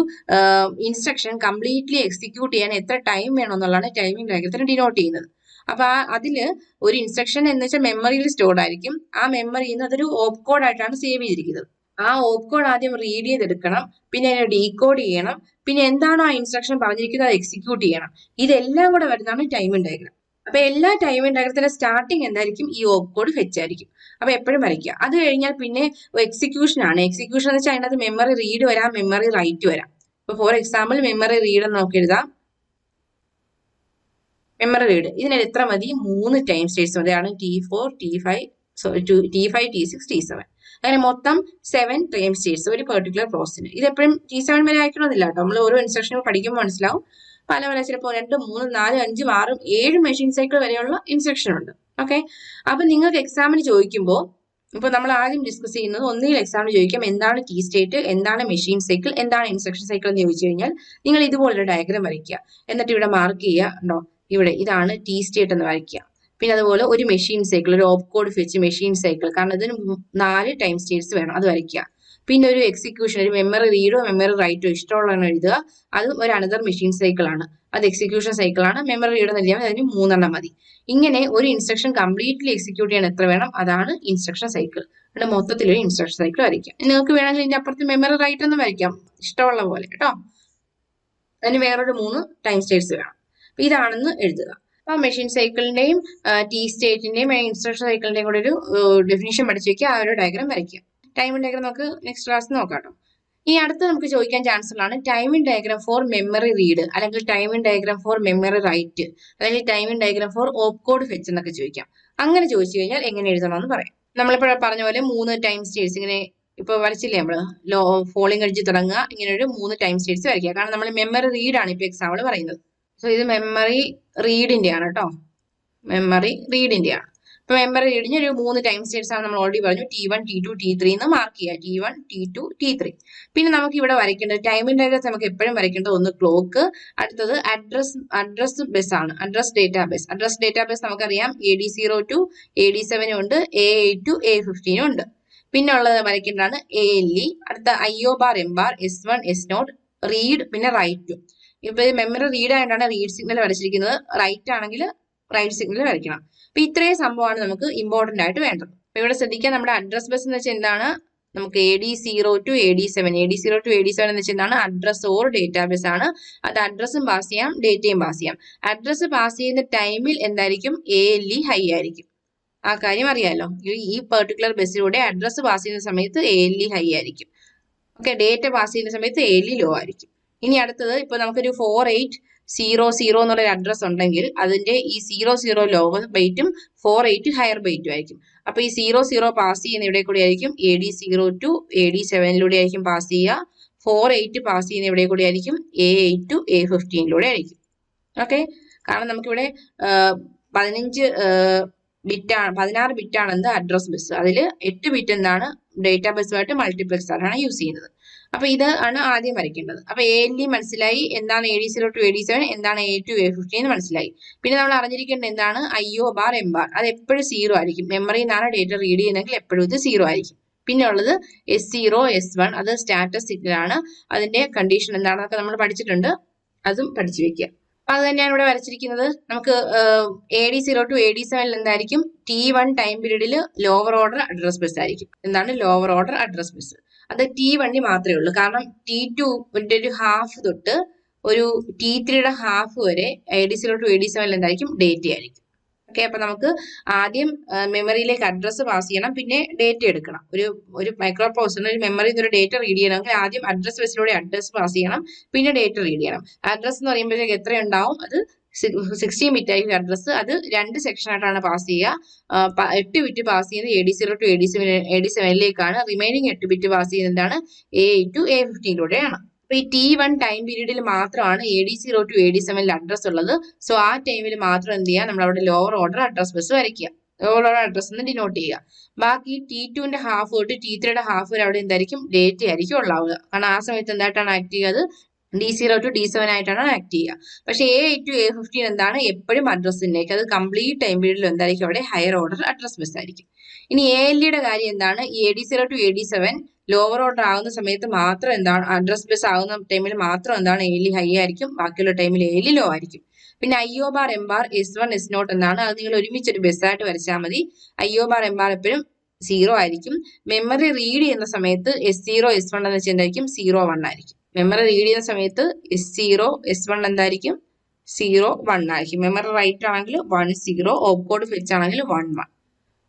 ഇൻസ്ട്രക്ഷൻ കംപ്ലീറ്റ്ലി എക്സിക്യൂട്ട് ചെയ്യാൻ എത്ര ടൈം വേണം എന്നുള്ളതാണ് ടൈമിംഗ് ഡയഗ്രത്തിന് ഡിനോട്ട് ചെയ്യുന്നത്. അപ്പൊ അതില് ഒരു ഇൻസ്ട്രക്ഷൻ എന്ന് വെച്ചാൽ മെമ്മറിയിൽ സ്റ്റോർഡ് ആയിരിക്കും. ആ മെമ്മറിയിൽ നിന്ന് അതൊരു ഓപ്പ് കോഡ് ആയിട്ടാണ് സേവ് ചെയ്തിരിക്കുന്നത്. ആ ഓപ്പ് കോഡ് ആദ്യം റീഡ് ചെയ്തെടുക്കണം, പിന്നെ അതിനെ ഡീകോഡ് ചെയ്യണം, പിന്നെ എന്താണോ ആ ഇൻസ്ട്രക്ഷൻ പറഞ്ഞിരിക്കുന്നത് അത് എക്സിക്യൂട്ട് ചെയ്യണം. ഇതെല്ലാം കൂടെ വരുന്നതാണ് ടൈമിംഗ് ഡയഗ്രാം. അപ്പൊ എല്ലാ ടൈമിംഗ് ഡയഗ്രത്തിന്റെ സ്റ്റാർട്ടിങ് എന്തായിരിക്കും? ഈ ഓപ്പ് കോഡ് ഫെച്ച് ആയിരിക്കും. അപ്പൊ എപ്പോഴും വരയ്ക്കുക. അത് കഴിഞ്ഞാൽ പിന്നെ എക്സിക്യൂഷൻ ആണ്. എക്സിക്യൂഷൻ എന്ന് വെച്ചാൽ അതിനകത്ത് മെമ്മറി റീഡ് വരാം, മെമ്മറി റൈറ്റ് വരാം. ഇപ്പൊ ഫോർ എക്സാമ്പിൾ മെമ്മറി റീഡ് എന്ന് നമുക്ക് എഴുതാം. മെമ്മറി റീഡ് ഇതിന് എത്ര മതി? 3 ടൈം സ്റ്റേറ്റ്സ് മതി. അതാണ് T4, T5, T6, T7. അങ്ങനെ മൊത്തം 7 ടൈം സ്റ്റേറ്റ്സ് ഒരു പെർട്ടിക്കുലർ പ്രോസസ്സിന്. ഇത് എപ്പോഴും T7 വരെ അയക്കണമെന്നില്ല കേട്ടോ. നമ്മൾ ഓരോ ഇൻസ്ട്രക്ഷനും പഠിക്കുമ്പോൾ മനസ്സിലാവും. പല ചിലപ്പോൾ 2, 3, 4, 5, 6, 7 മെഷീൻ സൈക്കിൾ വരെയുള്ള ഇൻസ്ട്രക്ഷൻ ഉണ്ട്. ഓക്കെ, അപ്പൊ നിങ്ങൾക്ക് എക്സാമിന് ചോദിക്കുമ്പോൾ ഇപ്പൊ നമ്മൾ ആദ്യം ഡിസ്കസ് ചെയ്യുന്നത് ഒന്നുകിൽ എക്സാമിന് ചോദിക്കാം എന്താണ് ടി സ്റ്റേറ്റ്, എന്താണ് മെഷീൻ സൈക്കിൾ, എന്താണ് ഇൻസ്ട്രക്ഷൻ സൈക്കിൾ എന്ന് ചോദിച്ചു കഴിഞ്ഞാൽ നിങ്ങൾ ഇതുപോലൊരു ഡയഗ്രാം വരയ്ക്കുക. എന്നിട്ട് ഇവിടെ മാർക്ക് ചെയ്യുക. ഉണ്ടോ? ഇവിടെ ഇതാണ് ടി സ്റ്റേറ്റ് എന്ന് വരയ്ക്കുക. പിന്നെ അതുപോലെ ഒരു മെഷീൻ സൈക്കിൾ, ഒരു ഓപ്പ് കോഡ് ഫെച്ച് മെഷീൻ സൈക്കിൾ, കാരണം ഇതിന് 4 ടൈം സ്റ്റേറ്റ്സ് വേണം, അത് വരയ്ക്കുക. പിന്നെ ഒരു എക്സിക്യൂഷൻ, ഒരു മെമ്മറി റീഡോ മെമ്മറി റൈറ്റോ ഇഷ്ടമുള്ളതാണ് എഴുതുക. അതും ഒരു അനദർ മെഷീൻ സൈക്കിൾ ആണ്, അത് എക്സിക്യൂഷൻ സൈക്കിൾ ആണ്. മെമ്മറി റീഡ് എന്ന് എഴുതിയാൽ അതിന് 3 മതി. ഇങ്ങനെ ഒരു ഇൻസ്ട്രക്ഷൻ കംപ്ലീറ്റ്ലി എക്സിക്യൂട്ട് ചെയ്യാൻ എത്ര വേണം, അതാണ് ഇൻസ്ട്രക്ഷൻ സൈക്കിൾ. അവിടെ മൊത്തത്തിലൊരു ഇൻസ്ട്രക്ഷൻ സൈക്കിൾ വരയ്ക്കാം. നിങ്ങൾക്ക് വേണമെങ്കിൽ ഇതിന്റെ അപ്പുറത്ത് മെമ്മറി റൈറ്റ് എന്ന് വരയ്ക്കാം, ഇഷ്ടമുള്ള പോലെ കേട്ടോ. അതിന് വേറൊരു 3 ടൈം സ്റ്റേറ്റ്സ് വേണം. അപ്പൊ ഇതാണെന്ന് എഴുതുക. അപ്പൊ മെഷീൻ സൈക്കിളിന്റെയും ടി സ്റ്റേറ്റിന്റെയും ഇൻസ്ട്രക്ഷൻ സൈക്കിളിന്റെയും കൂടെ ഒരു ഡെഫിനിഷൻ പഠിച്ചു വെക്കുക, ആ ഒരു ഡയഗ്രാം വരയ്ക്കുക. ടൈമിംഗ് ഡയഗ്രാം നമുക്ക് നെക്സ്റ്റ് ക്ലാസ് നോക്കാം കേട്ടോ. ഈ അടുത്ത് നമുക്ക് ചോദിക്കാൻ ചാൻസ് ഉള്ളതാണ് timing diagram for memory read, അല്ലെങ്കിൽ timing diagram for memory write, അല്ലെങ്കിൽ timing diagram for opcode fetch എന്നൊക്കെ ചോദിക്കാം. അങ്ങനെ ചോദിച്ചു കഴിഞ്ഞാൽ എങ്ങനെ എഴുതണമെന്ന് പറയാം. നമ്മളിപ്പോൾ പറഞ്ഞ പോലെ 3 ടൈം സ്റ്റേറ്റ്സ് ഇങ്ങനെ ഇപ്പൊ വരച്ചില്ലേ, നമ്മള് ഫോളിംഗ് അടിച്ച് തുടങ്ങുക, ഇങ്ങനെ ഒരു 3 ടൈം സ്റ്റേറ്റ്സ് വരയ്ക്കുക. കാരണം നമ്മൾ മെമ്മറി റീഡാണ് ഇപ്പൊ എക്സാമ്പിൾ പറയുന്നത്. സോ ഇത് മെമ്മറി റീഡിന്റെ ആണ് കേട്ടോ, മെമ്മറി റീഡിന്റെ ആണ്. ഇപ്പൊ മെമ്മറി റീഡിന് ഒരു 3 ടൈം സ്റ്റേറ്റ്സ് ആണ് നമ്മൾ ഓൾറെഡി പറഞ്ഞു, T1 T2 T3 എന്ന് മാർക്ക് ചെയ്യുക. T1 T2 T3. പിന്നെ നമുക്ക് ഇവിടെ വരയ്ക്കേണ്ടത് ടൈമിംഗ് ഡയഗ്രാം നമുക്ക് എപ്പോഴും വരയ്ക്കേണ്ടത് ഒന്ന് ക്ലോക്ക്, അടുത്തത് അഡ്രസ് ബസ് ആണ്, അഡ്രസ് ഡേറ്റാബേസ്. അഡ്രസ് ഡേറ്റാബേസ് നമുക്കറിയാം AD0 to AD7 ഉണ്ട്, A8 to A15 ഉണ്ട്. പിന്നെ ഉള്ളത് വരയ്ക്കേണ്ടതാണ് ALE, അടുത്ത IO bar M bar S1 S0 read, പിന്നെ റൈറ്റ്. ഇപ്പൊ മെമ്മറി റീഡ് ആയിട്ടാണ് റീഡ് സിഗ്നൽ വരച്ചിരിക്കുന്നത്, റൈറ്റ് ആണെങ്കിൽ റൈറ്റ് സിഗ്നൽ വരയ്ക്കണം. അപ്പൊ ഇത്രയും സംഭവമാണ് നമുക്ക് ഇമ്പോർട്ടന്റ് ആയിട്ട് വേണ്ടത്. അപ്പൊ ഇവിടെ ശ്രദ്ധിക്കുക, നമ്മുടെ അഡ്രസ് ബസ് എന്ന് വെച്ചാൽ എന്താണ്, നമുക്ക് AD0 to AD7, AD0 to AD7 എന്ന് വെച്ചാൽ എന്താണ്, അഡ്രസ് ഓർ ഡേറ്റാബേസ് ആണ്. അത് അഡ്രസ്സും പാസ് ചെയ്യാം, ഡേറ്റയും പാസ് ചെയ്യാം. അഡ്രസ് പാസ് ചെയ്യുന്ന ടൈമിൽ എന്തായിരിക്കും, ALE ഹൈ ആയിരിക്കും. ആ കാര്യം അറിയാലോ, ഈ പെർട്ടിക്കുലർ ബസ്സിലൂടെ അഡ്രസ് പാസ് ചെയ്യുന്ന സമയത്ത് ALE ഹൈ ആയിരിക്കും. ഓക്കെ, ഡേറ്റ പാസ് ചെയ്യുന്ന സമയത്ത് ALE ലോ ആയിരിക്കും. ഇനി അടുത്തത്, ഇപ്പൊ നമുക്കൊരു 4800 എന്നുള്ളൊരു അഡ്രസ് ഉണ്ടെങ്കിൽ അതിന്റെ ഈ 00 ലോവർ ബൈറ്റും 48 ഹയർ ബൈറ്റും ആയിരിക്കും. അപ്പൊ ഈ 00 പാസ് ചെയ്യുന്ന ഇവിടെ കൂടി ആയിരിക്കും AD0 to AD7 ആയിരിക്കും പാസ് ചെയ്യുക. 48 പാസ് ചെയ്യുന്ന ഇവിടെ കൂടി ആയിരിക്കും A8 to A15 ആയിരിക്കും. ഓക്കെ, കാരണം നമുക്കിവിടെ 16 ബിറ്റാണ് എന്ത്, അഡ്രസ് ബസ്. അതിൽ 8 ബിറ്റ് എന്താണ്, ഡേറ്റാബേസുമായിട്ട് മൾട്ടിപ്ലക്സ് ആണ് യൂസ് ചെയ്യുന്നത്. അപ്പൊ ഇത് ആണ് ആദ്യം വരയ്ക്കേണ്ടത്. അപ്പൊ ALE മനസ്സിലായി, എന്താണ് AD0 to AD7, എന്താണ് A8 to A15 എന്ന് മനസ്സിലായി. പിന്നെ നമ്മൾ അറിഞ്ഞിരിക്കേണ്ടത് എന്താണ്, IO bar M bar, അത് എപ്പോഴും 0 ആയിരിക്കും. മെമ്മറിയിൽ നിന്നാണ് ഡേറ്റ റീഡ് ചെയ്യുന്നതെങ്കിൽ എപ്പോഴും ഇത് 0 ആയിരിക്കും. പിന്നെ ഉള്ളത് S0 S1, അത് സ്റ്റാറ്റസ് സിഗ്നൽ ആണ്. അതിന്റെ കണ്ടീഷൻ എന്താണെന്നൊക്കെ നമ്മൾ പഠിച്ചിട്ടുണ്ട്, അതും പഠിച്ചു വെക്കുക. അത് തന്നെയാണ് ഇവിടെ വരച്ചിരിക്കുന്നത്. നമുക്ക് AD0 to AD7 എന്തായിരിക്കും, T1 ടൈം പീരീഡിൽ ലോവർ ഓർഡർ അഡ്രസ് ബസ് ആയിരിക്കും. എന്താണ് ലോവർ ഓർഡർ അഡ്രസ് ബസ്, അത് T1 മാത്രമേ ഉള്ളൂ. കാരണം T2 ഒരു ഹാഫ് തൊട്ട് ഒരു T3 ഹാഫ് വരെ AD0 to AD7 എന്തായിരിക്കും, ഡേറ്റ ആയിരിക്കും. ഓക്കെ, അപ്പൊ നമുക്ക് ആദ്യം മെമ്മറിയിലേക്ക് അഡ്രസ് പാസ് ചെയ്യണം, പിന്നെ ഡേറ്റ എടുക്കണം. ഒരു മൈക്രോ പ്രോസസറിന് ഒരു മെമ്മറിയിൽ ഒരു ഡേറ്റ റീഡ് ചെയ്യണമെങ്കിൽ ആദ്യം അഡ്രസ് ബസ്സിലൂടെ അഡ്രസ് പാസ് ചെയ്യണം, പിന്നെ ഡേറ്റ റീഡ് ചെയ്യണം. അഡ്രസ് എന്ന് പറയുമ്പോഴത്തേക്ക് എത്ര ഉണ്ടാവും, അത് 16 ബിറ്റ് ആയിരിക്കും അഡ്രസ്. അത് 2 സെക്ഷൻ ആയിട്ടാണ് പാസ് ചെയ്യുക. 8 ബിറ്റ് പാസ് ചെയ്യുന്നത് AD0 to AD7 remaining 8 bit pass ചെയ്യുന്നതാണ് A8 to A15 അപ്പൊ ഈ T1 ടൈം പീരീഡിൽ മാത്രമാണ് AD0 to AD7 അഡ്രസ് ഉള്ളത്. സോ ആ ടൈമിൽ മാത്രം എന്ത് ചെയ്യുക, നമ്മൾ അവിടെ ലോവർ ഓർഡർ അഡ്രസ് ബസ് വരയ്ക്കുക, ലോവർ ഓർഡർ അഡ്രസ് എന്ന് ഡിനോട്ട് ചെയ്യുക. ബാക്കി T2 ഹാഫ് തൊട്ട് T3 ഹാഫ് വരെ അവിടെ എന്തായിരിക്കും, ഡേറ്റ ആയിരിക്കും ഉണ്ടാവുക. കാരണം ആ സമയത്ത് എന്തായിട്ടാണ് ആക്ട് ചെയ്യുക, D0 to D7 ആയിട്ടാണ് ആക്ട് ചെയ്യുക. പക്ഷെ A8 to A15 എന്താണ്, എപ്പോഴും അഡ്രസ്സിലേക്ക്, അത് കംപ്ലീറ്റ് ടൈം പീരീഡിൽ എന്തായിരിക്കും, അവിടെ ഹയർ ഓർഡർ അഡ്രസ് ബസ് ആയിരിക്കും. ഇനി ALEയുടെ കാര്യം എന്താണ്, ഈ AD0 to AD7 lower order ആകുന്ന സമയത്ത് മാത്രം എന്താണ്, അഡ്രസ് ബസ് ആകുന്ന ടൈമിൽ മാത്രം എന്താണ്, ALE ഹൈ ആയിരിക്കും, ബാക്കിയുള്ള ടൈമിൽ ALE ലോ ആയിരിക്കും. പിന്നെ IO bar M bar S1 S0 എന്നാണ്, അത് നിങ്ങൾ ഒരുമിച്ചൊരു ബസ്സായിട്ട് വരച്ചാൽ മതി. IO bar M bar എപ്പോഴും 0 ആയിരിക്കും. മെമ്മറി റീഡ് ചെയ്യുന്ന സമയത്ത് S0 S1 എന്ന് വെച്ചാൽ എന്തായിരിക്കും, 0 1 ആയിരിക്കും. മെമ്മറി റീഡ് ചെയ്യുന്ന സമയത്ത് S0 S1 എന്തായിരിക്കും, 0 1 ആയിരിക്കും. മെമ്മറി റൈറ്റ് ആണെങ്കിൽ 1 0, ഓപ്പ് കോഡ് ഫെച്ച് ആണെങ്കിൽ 1 1.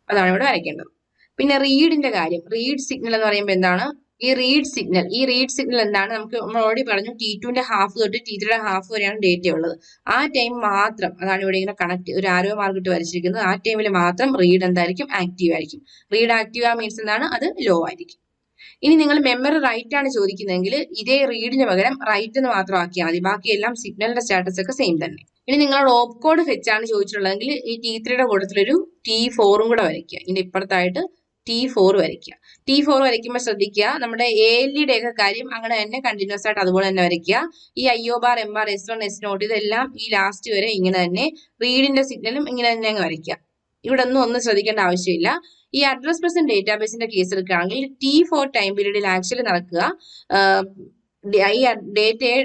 അതാണ് ഇവിടെ വരയ്ക്കേണ്ടത്. പിന്നെ റീഡിന്റെ കാര്യം, റീഡ് സിഗ്നൽ എന്ന് പറയുമ്പോൾ എന്താണ്, ഈ റീഡ് സിഗ്നൽ എന്താണ്, നമ്മൾ ഓൾറെഡി പറഞ്ഞു T2 ഹാഫ് തൊട്ട് T3 ഹാഫ് വരെയാണ് ഡേറ്റ ഉള്ളത്. ആ ടൈം മാത്രം, അതാണ് ഇവിടെ ഇങ്ങനെ കണക്ട് ഒരു ആരോ മാർക്കിട്ട് വരച്ചിരിക്കുന്നത്, ആ ടൈമിൽ മാത്രം റീഡ് എന്തായിരിക്കും, ആക്റ്റീവ് ആയിരിക്കും. റീഡ് ആക്റ്റീവ് മീൻസ് എന്താണ്, അത് ലോ ആയിരിക്കും. ഇനി നിങ്ങൾ മെമ്മറി റൈറ്റ് ആണ് ചോദിക്കുന്നതെങ്കിൽ ഇതേ റീഡിന് പകരം റൈറ്റ് എന്ന് മാത്രം ആക്കിയാൽ മതി, ബാക്കിയെല്ലാം സിഗ്നലിന്റെ സ്റ്റാറ്റസ് ഒക്കെ സെയിം തന്നെ. ഇനി നിങ്ങളോട് ഓപ്പ് കോഡ് ഫെച്ച് ആണ് ചോദിച്ചിട്ടുള്ളതെങ്കിൽ ഈ T3 കൂട്ടത്തിലൊരു T4 കൂടെ വരയ്ക്കുക. ഇതിന്റെ ഇപ്പുറത്തായിട്ട് T4 വരയ്ക്കുക. T4 വരയ്ക്കുമ്പോൾ ശ്രദ്ധിക്കുക, നമ്മുടെ ALEയുടെ ഒക്കെ കാര്യം അങ്ങനെ തന്നെ കണ്ടിന്യൂസ് ആയിട്ട് അതുപോലെ തന്നെ വരയ്ക്കുക. ഈ IO bar, M bar, S1, S0 ഇതെല്ലാം ഈ ലാസ്റ്റ് വരെ ഇങ്ങനെ തന്നെ, റീഡിന്റെ സിഗ്നലും ഇങ്ങനെ തന്നെ അങ്ങ് വരയ്ക്കുക. ഇവിടെ ഒന്നും ശ്രദ്ധിക്കേണ്ട ആവശ്യമില്ല. ഈ അഡ്രസ് ബസ് ഡേറ്റാബേസിന്റെ കേസ് എടുക്കുകയാണെങ്കിൽ T4 ടൈം പീരീഡിൽ ആക്ച്വലി നടക്കുക ഈ ഡേറ്റയെ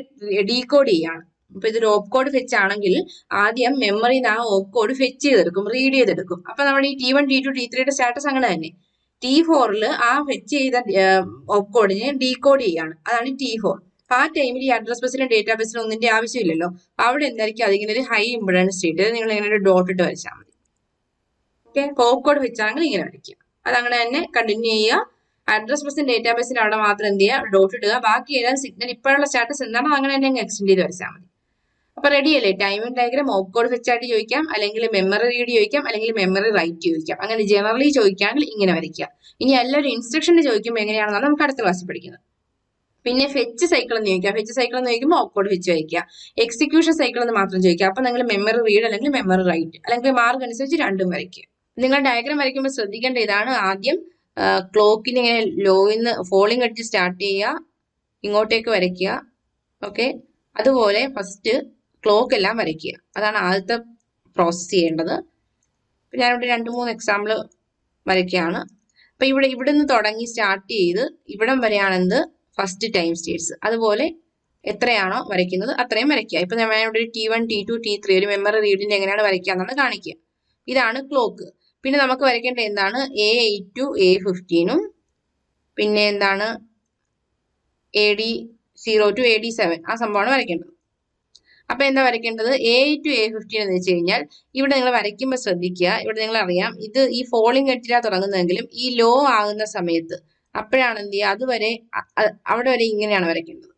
ഡീകോഡ് ചെയ്യാണ്. അപ്പൊ ഇതൊരു ഓപ്പ് കോഡ് ഫെച്ച് ആണെങ്കിൽ ആദ്യം മെമ്മറിന്ന് ആ ഓപ്പ് കോഡ് ഫെച്ച് ചെയ്തെടുക്കും, റീഡ് ചെയ്തെടുക്കും. അപ്പൊ നമ്മുടെ ഈ T1, T2, T3യുടെ സ്റ്റാറ്റസ് അങ്ങനെ തന്നെ. T4 ആ ഫെച്ച് ചെയ്ത ഓപ്പ് കോഡിനെ ഡീകോഡ് ചെയ്യാണ്, അതാണ് T4. അപ്പൊ ആ ടൈമിൽ ഈ അഡ്രസ് ബസ്സിലും ഡേറ്റാബേസിലും ഒന്നിന്റെ ആവശ്യമില്ലല്ലോ. അവിടെ എന്തായിരിക്കും, അതിങ്ങനെ ഒരു ഹൈ ഇമ്പിഡൻസ് സ്റ്റേറ്റ് നിങ്ങൾ ഇങ്ങനെ ഒരു ഡോട്ട് ഇട്ട് വരച്ചാൽ മതി. ഓക്കെ, ഓപ്പ് കോഡ് വെച്ചാണെങ്കിൽ ഇങ്ങനെ വരയ്ക്കുക. അതങ്ങനെ തന്നെ കണ്ടിന്യൂ ചെയ്യുക. അഡ്രസ് ബസ്സിന്റെ ഡേറ്റാബേസിൽ അവിടെ മാത്രം എന്ത് ചെയ്യുക, ഡോട്ട് ഇടുക. ബാക്കി ഏതായാലും സിഗ്നൽ ഇപ്പോഴുള്ള സ്റ്റാറ്റസ് എന്താണോ അങ്ങനെ തന്നെ എക്സ്റ്റെൻഡ് ചെയ്ത് വരച്ചാൽ മതി. അപ്പൊ റെഡി അല്ലേ? ടൈമിംഗ് ഡയഗ്രാം ഓപ്പ് കോഡ് വെച്ചായിട്ട് ചോദിക്കാം, അല്ലെങ്കിൽ മെമ്മറി റീഡ് ചോദിക്കാം, അല്ലെങ്കിൽ മെമ്മറി റൈറ്റ് ചോദിക്കാം. അങ്ങനെ ജനറലി ചോദിക്കുകയാണെങ്കിൽ ഇങ്ങനെ വരയ്ക്കുക. ഇനി എല്ലാവരും ഇൻസ്ട്രക്ഷന് ചോദിക്കുമ്പോൾ എങ്ങനെയാണെന്നാണ് നമുക്ക് അടുത്ത ക്ലാസ്സിൽ പഠിക്കുന്നത്. പിന്നെ ഫെച്ച് സൈക്കിൾ എന്ന് ചോദിക്കാം. ഫെച്ച് സൈക്കിൾ എന്ന് ചോദിക്കുമ്പോൾ ഓപ്പ് കോഡ് വെച്ച് വയ്ക്കുക. എക്സിക്യൂഷൻ സൈക്കിൾ എന്ന് മാത്രം ചോദിക്കുക. അപ്പൊ നിങ്ങൾ മെമ്മറി റീഡ് അല്ലെങ്കിൽ മെമ്മറി റൈറ്റ് അല്ലെങ്കിൽ മാർക്ക് അനുസരിച്ച് രണ്ടും വരയ്ക്കുക. നിങ്ങൾ ഡയഗ്രാം വരയ്ക്കുമ്പോൾ ശ്രദ്ധിക്കേണ്ട ഇതാണ്, ആദ്യം ക്ലോക്കിന് ഇങ്ങനെ ലോയിന്ന് ഫോളിംഗ് അടിച്ച് സ്റ്റാർട്ട് ചെയ്യുക, ഇങ്ങോട്ടേക്ക് വരയ്ക്കുക. ഓക്കെ, അതുപോലെ ഫസ്റ്റ് ക്ലോക്ക് എല്ലാം വരയ്ക്കുക. അതാണ് ആദ്യത്തെ പ്രോസസ്സ് ചെയ്യേണ്ടത്. ഞാനിവിടെ 2-3 എക്സാമ്പിൾ വരയ്ക്കുകയാണ്. അപ്പൊ ഇവിടെ നിന്ന് തുടങ്ങി സ്റ്റാർട്ട് ചെയ്ത് ഇവിടം വരെയാണെന്ത് ഫസ്റ്റ് ടൈം സ്റ്റേറ്റ്സ്. അതുപോലെ എത്രയാണോ വരയ്ക്കുന്നത് അത്രയും വരയ്ക്കുക. ഇപ്പൊ ഞാൻ ഇവിടെ ഒരു T1, T2, T3 ഒരു മെമ്മറി റീഡിന്റെ എങ്ങനെയാണ് വരയ്ക്കുക എന്നാണ് കാണിക്കുക. ഇതാണ് ക്ലോക്ക്. പിന്നെ നമുക്ക് വരയ്ക്കേണ്ട എന്താണ്, A8 to A15 പിന്നെ എന്താണ് AD0 to AD7 ആ സംഭവമാണ് വരയ്ക്കേണ്ടത്. അപ്പൊ എന്താ വരയ്ക്കേണ്ടത്, A8 to A15 എന്ന് വെച്ച് കഴിഞ്ഞാൽ ഇവിടെ നിങ്ങൾ വരയ്ക്കുമ്പോൾ ശ്രദ്ധിക്കുക, ഇവിടെ നിങ്ങൾ അറിയാം ഇത് ഈ ഫോളിംഗ് എഡ്ജിലാണ് തുടങ്ങുന്നതെങ്കിലും ഈ ലോ ആകുന്ന സമയത്ത് അപ്പോഴാണ് എന്ത് ചെയ്യുക, അതുവരെ അവിടെ വരെ ഇങ്ങനെയാണ് വരയ്ക്കേണ്ടത്.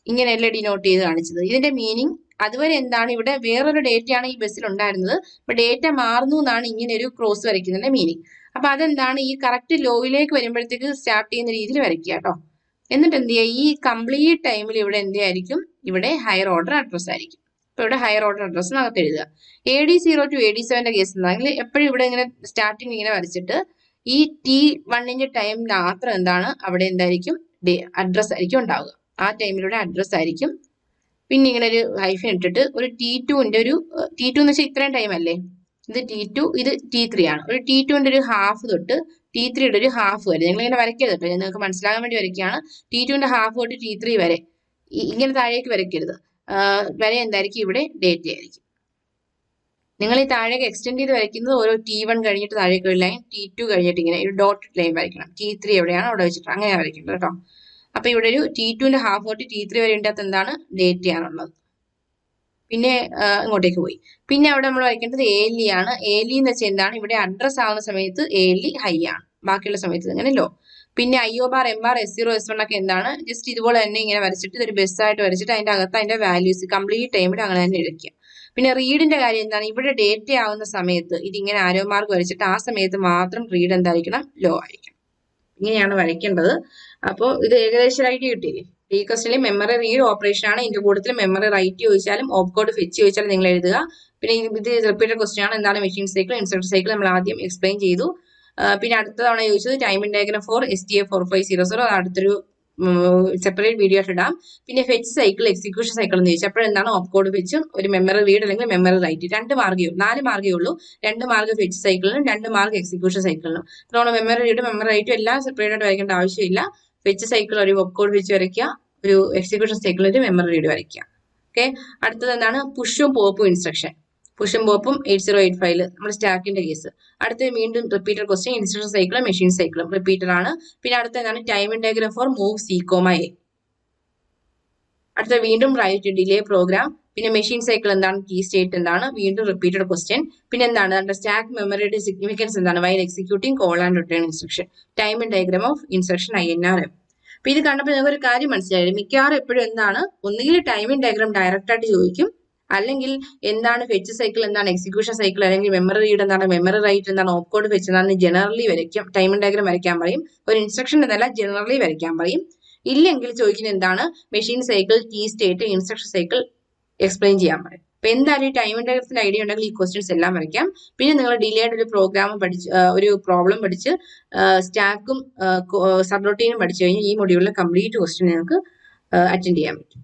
ഇങ്ങനെയല്ലേ ഡിനോട്ട് ചെയ്ത് കാണിച്ചത്. ഇതിന്റെ മീനിങ് അതുവരെ എന്താണ്, ഇവിടെ വേറൊരു ഡേറ്റയാണ് ഈ ബസ്സിൽ ഉണ്ടായിരുന്നത്, അപ്പൊ ഡേറ്റ മാറുന്നു എന്നാണ് ഇങ്ങനെ ഒരു ക്രോസ് വരയ്ക്കുന്നതിന്റെ മീനിങ്. അപ്പൊ അതെന്താണ്, ഈ കറക്റ്റ് ലോയിലേക്ക് വരുമ്പോഴത്തേക്ക് സ്റ്റാർട്ട് ചെയ്യുന്ന രീതിയിൽ വരയ്ക്കുക കേട്ടോ. എന്നിട്ട് എന്ത് ചെയ്യുക, ഈ കംപ്ലീറ്റ് ടൈമിൽ ഇവിടെ എന്ത് ആയിരിക്കും, ഇവിടെ ഹയർ ഓർഡർ അഡ്രസ് ആയിരിക്കും. അപ്പൊ ഇവിടെ ഹയർ ഓർഡർ അഡ്രസ് അകത്ത് എഴുതുക. AD0 to AD7ന്റെ കേസ് എന്താണെങ്കിൽ എപ്പോഴും ഇവിടെ ഇങ്ങനെ സ്റ്റാർട്ടിങ് ഇങ്ങനെ വരച്ചിട്ട് ഈ T1ന്റെ ടൈം മാത്രം എന്താണ് അവിടെ എന്തായിരിക്കും അഡ്രസ് ആയിരിക്കും ഉണ്ടാവുക. ആ ടൈമിലൂടെ അഡ്രസ് ആയിരിക്കും. പിന്നെ ഇങ്ങനെ ഒരു ഹൈഫൻ ഇട്ടിട്ട് ഒരു T2ന്റെ ഒരു T2 എന്ന് വെച്ചാൽ ഇത്രയും ടൈം അല്ലേ, ഇത് T2 ഇത് T3 ആണ്. ഒരു T2ന്റെ ഒരു ഹാഫ് തൊട്ട് T3യുടെ ഒരു ഹാഫ് വരെ നിങ്ങൾ ഇങ്ങനെ വരയ്ക്കരുത് കേട്ടോ, നിങ്ങൾക്ക് മനസ്സിലാകാൻ വേണ്ടി വരയ്ക്കുകയാണ്. T2ന്റെ ഹാഫ് തൊട്ട് T3 വരെ ഇങ്ങനെ താഴേക്ക് വരയ്ക്കരുത്. വരെ എന്തായിരിക്കും, ഇവിടെ ഡേറ്റ ആയിരിക്കും. നിങ്ങൾ ഈ താഴേക്ക് എക്സ്റ്റെൻഡ് ചെയ്ത് വരയ്ക്കുന്നത് ഓരോ T1 കഴിഞ്ഞിട്ട് താഴേക്ക് ഒരു ലൈൻ, T2 കഴിഞ്ഞിട്ട് ഇങ്ങനെ ഒരു ഡോട്ട് ലൈൻ വരയ്ക്കണം. T3 എവിടെയാണ് അവിടെ വെച്ചിട്ട് അങ്ങനെ വരയ്ക്കേണ്ടത് കേട്ടോ. അപ്പൊ ഇവിടെ ഒരു T2ന്റെ ഹാഫ് തൊട്ട് T3 വരെ ഇതിനകത്ത് എന്താണ് ഡേറ്റയാണുള്ളത്. പിന്നെ ഇങ്ങോട്ടേക്ക് പോയി. പിന്നെ അവിടെ നമ്മൾ വരയ്ക്കേണ്ടത് ALE ആണ്. ALE എന്ന് വെച്ചാൽ എന്താണ്, ഇവിടെ അഡ്രസ് ആവുന്ന സമയത്ത് ALE ഹൈ ആണ്, ബാക്കിയുള്ള സമയത്ത് ഇങ്ങനെ ലോ. പിന്നെ IO bar, M bar, S0, S1 ഒക്കെ എന്താണ്, ജസ്റ്റ് ഇതുപോലെ തന്നെ ഇങ്ങനെ വരച്ചിട്ട് ഇതൊരു ബസ്സായിട്ട് വരച്ചിട്ട് അതിന്റെ അകത്ത് അതിന്റെ വാല്യൂസ് കംപ്ലീറ്റ് ടൈമിൽ അങ്ങനെ തന്നെ എഴുതിക്കുക. പിന്നെ റീഡിന്റെ കാര്യം എന്താണ്, ഇവിടെ ഡേറ്റ ആവുന്ന സമയത്ത് ഇതിങ്ങനെ ആരോ മാർക്ക് വരച്ചിട്ട് ആ സമയത്ത് മാത്രം റീഡ് എന്തായിരിക്കണം, ലോ ആയിരിക്കണം. ഇങ്ങനെയാണ് വരയ്ക്കേണ്ടത്. അപ്പോൾ ഇത് ഏകദേശമായിട്ട് കിട്ടിയില്ലേ. ഈ ക്വസ്റ്റിനിൽ മെമ്മറി റീഡ് ഓപ്പറേഷൻ ആണ്, ഇതിന്റെ കൂട്ടത്തിൽ മെമ്മറി റൈറ്റ് ചോദിച്ചാലും ഓപ്പ് കോഡ് ഫെച്ച് ചോദിച്ചാലും നിങ്ങൾ എഴുതുക. പിന്നെ ഇത് റിപ്പീറ്റഡ് ക്വസ്റ്റ്യൻ ആണ്, എന്താണ് മെഷീൻ സൈക്കിൾ, ഇൻസ്ട്രക്ടർ സൈക്കിൾ നമ്മൾ ആദ്യം എക്സ്പ്ലെയിൻ ചെയ്തു. പിന്നെ അടുത്ത തവണ ചോദിച്ചത് ടൈമിംഗ് ഡയഗ്രാം ഫോർ STA4500, അടുത്തൊരു സെപ്പറേറ്റ് വീഡിയോ ആയിട്ട് ഇടാം. പിന്നെ ഫെച്ച് സൈക്കിൾ, എക്സിക്യൂഷൻ സൈക്കിൾ എന്ന് ചോദിച്ചാൽ അപ്പോഴെന്താണ് ഓപ്പ് കോഡ് വെച്ചും ഒരു മെമ്മറി റീഡ് അല്ലെങ്കിൽ മെമ്മറി റൈറ്റ് 4 മാർക്കേ ഉള്ളൂ. 2 മാർക്ക് ഫെച്ച് സൈക്കിളിനും 2 മാർക്ക് എക്സിക്യൂഷൻ സൈക്കിളിനും. അതുകൊണ്ട് മെമ്മറി റീഡ് മെമ്മറി റൈറ്റും എല്ലാം സെപ്പറേറ്റ് ആയിട്ട് വരയ്ക്കേണ്ട ആവശ്യമില്ല. ഫെച്ച് സൈക്കിൾ ഒരു ഓപ്പ് കോഡ് വെച്ച് വരയ്ക്കുക, ഒരു എക്സിക്യൂഷൻ സൈക്കിൾ ഒരു മെമ്മറി റീഡ് വരയ്ക്കുക. ഓക്കെ, അടുത്തത് എന്താണ് പുഷും പോപ്പും ഇൻസ്ട്രക്ഷൻ. പുഷും പോപ്പും 8085 നമ്മുടെ സ്റ്റാക്കിന്റെ കേസ്. അടുത്ത വീണ്ടും റിപ്പീറ്റഡ് ക്വസ്റ്റ്യൻ, ഇൻസ്ട്രക്ഷൻ സൈക്കിളും മെഷീൻ സൈക്കിളും റിപ്പീറ്റഡ് ആണ്. പിന്നെ അടുത്ത എന്താണ് timing diagram four move C,A. അടുത്ത വീണ്ടും റൈറ്റ് ഡിലേ പ്രോഗ്രാം. പിന്നെ മെഷീൻ സൈക്കിൾ എന്താണ്, കീ സ്റ്റേറ്റ് എന്താണ്, വീണ്ടും റിപ്പീറ്റഡ് ക്വസ്റ്റ്യൻ. പിന്നെ എന്താണ് സ്റ്റാക്ക് മെമ്മറിയുടെ സിഗ്നിഫിക്കൻസ് എന്താണ്, while executing call and return instruction. Timing diagram of instruction INRM. അപ്പൊ ഇത് കണ്ടപ്പോൾ നിങ്ങൾക്ക് ഒരു കാര്യം മനസ്സിലായത്, മിക്കവാറും എപ്പോഴും എന്താണ് ഒന്നുകിൽ ടൈമിംഗ് ഡയഗ്രാം ഡയറക്റ്റ് ആയിട്ട് ചോദിക്കും, അല്ലെങ്കിൽ എന്താണ് ഫെച്ച് സൈക്കിൾ, എന്താണ് എക്സിക്യൂഷൻ സൈക്കിൾ, അല്ലെങ്കിൽ മെമ്മറി റീഡ് എന്താണ്, മെമ്മറി റൈറ്റ് എന്താണ്, ഓപ്പ് കോഡ് ഫെച്ച് എന്താണ് ജനറലി വരയ്ക്കും, ടൈമിംഗ് ഡയഗ്രാം വരയ്ക്കാൻ പറയും. ഒരു ഇൻസ്ട്രക്ഷൻ എന്നല്ല ജനറലി വരയ്ക്കാൻ പറയും. ഇല്ലെങ്കിൽ ചോദിക്കുന്നത് എന്താണ് machine cycle, key state, instruction cycle explain ചെയ്യാൻ പറയും. അപ്പൊ എന്തായാലും ഈ ടൈം ഡയഗ്രത്തിന്റെ ഐഡിയ ഉണ്ടെങ്കിൽ ഈ ക്വസ്റ്റ്യൻസ് എല്ലാം വരയ്ക്കാം. പിന്നെ നിങ്ങൾ ഡിലേഡ് ഒരു പ്രോഗ്രാം പഠിച്ച് ഒരു പ്രോബ്ലം പഠിച്ച് സ്റ്റാക്കും സബ് റൊട്ടീനും പഠിച്ചു കഴിഞ്ഞാൽ ഈ മൊഡ്യൂളിലെ കംപ്ലീറ്റ് ക്വസ്റ്റ്യൻ നിങ്ങൾക്ക് അറ്റൻഡ് ചെയ്യാൻ പറ്റും.